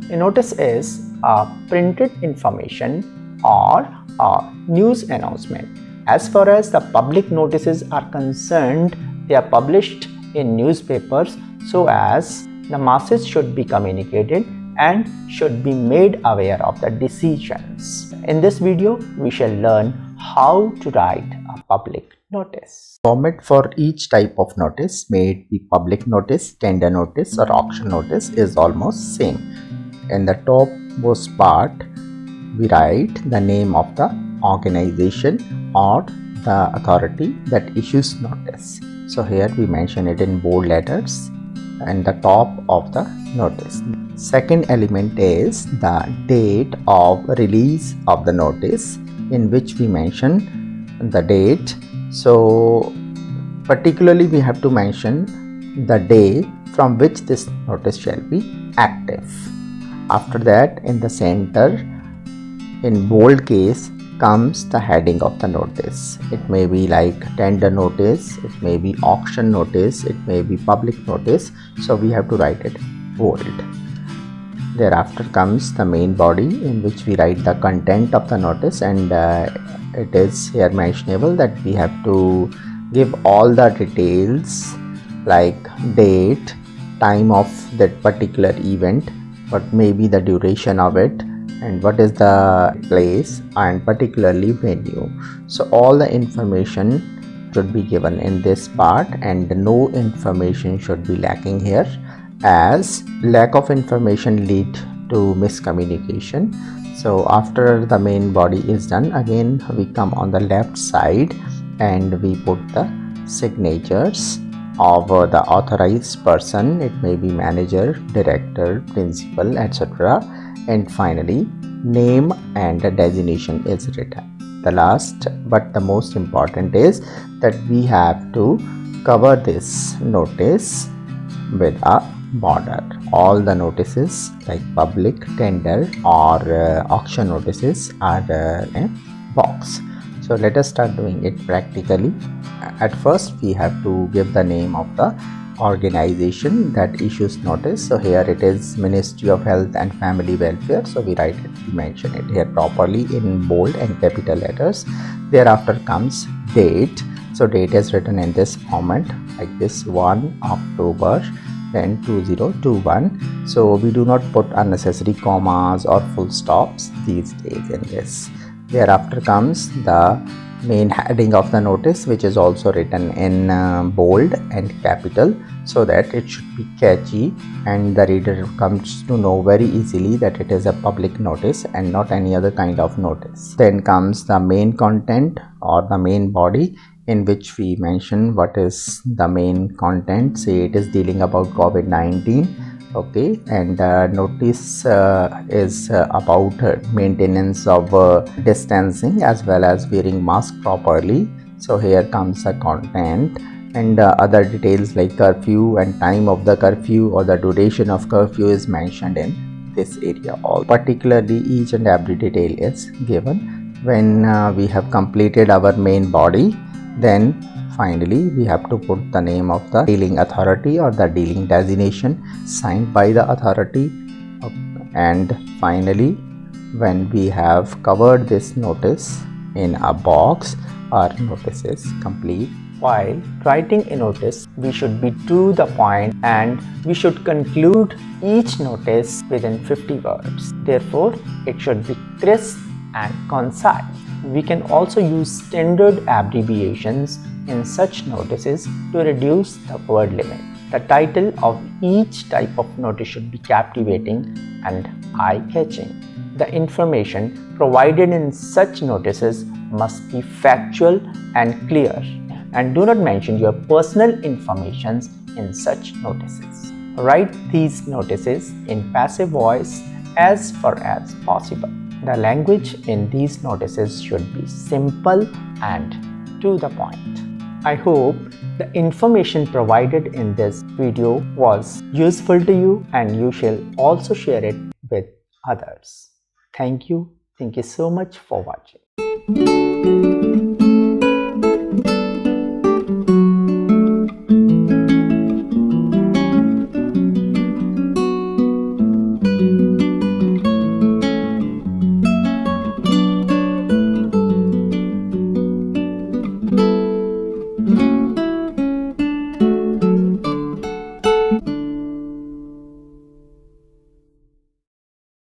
A notice is a printed information or a news announcement. As far as the public notices are concerned, they are published in newspapers so as the masses should be communicated and should be made aware of the decisions. In this video, we shall learn how to write a public notice. Format for each type of notice, may it be public notice, tender notice or auction notice, is almost same. In the topmost part, we write the name of the organization or the authority that issues notice. So here we mention it in bold letters and the top of the notice. Second element is the date of release of the notice, in which we mention the date. So particularly we have to mention the day from which this notice shall be active. After that, in the center, in bold case, comes the heading of the notice. It may be like tender notice, it may be auction notice, it may be public notice. So we have to write it bold. Thereafter comes the main body, in which we write the content of the notice, and it is here mentionable that we have to give all the details like date, time of that particular event, what may be the duration of it, and what is the place, and particularly venue. So all the information should be given in this part, and no information should be lacking here, as lack of information lead to miscommunication. So after the main body is done, again we come on the left side and we put the signatures of the authorized person. It may be manager, director, principal, etc. And finally, name and the designation is written. The last but the most important is that we have to cover this notice with a border. All the notices like public, tender or auction notices are in a box. So let us start doing it practically. At first we have to give the name of the organization that issues notice. So here it is Ministry of Health and Family Welfare. So we write it, we mention it here properly in bold and capital letters. Thereafter comes date. So date is written in this format like this: 1 October then 2021. So we do not put unnecessary commas or full stops these days in this. Thereafter comes the main heading of the notice, which is also written in bold and capital, so that it should be catchy and the reader comes to know very easily that it is a public notice and not any other kind of notice. Then comes the main content or the main body, in which we mention what is the main content. Say it is dealing about COVID-19, okay, and notice is about maintenance of distancing as well as wearing mask properly. So here comes the content, and other details like curfew and time of the curfew or the duration of curfew is mentioned in this area. All particularly each and every detail is given. When we have completed our main body, then finally we have to put the name of the dealing authority or the dealing designation signed by the authority. And finally, when we have covered this notice in a box, our notice is complete. While writing a notice, we should be to the point and we should conclude each notice within 50 words. Therefore, it should be crisp and concise. We can also use standard abbreviations in such notices to reduce the word limit. The title of each type of notice should be captivating and eye-catching. The information provided in such notices must be factual and clear, and do not mention your personal information in such notices. Write these notices in passive voice as far as possible. The language in these notices should be simple and to the point. I hope the information provided in this video was useful to you, and you shall also share it with others. Thank you. Thank you so much for watching.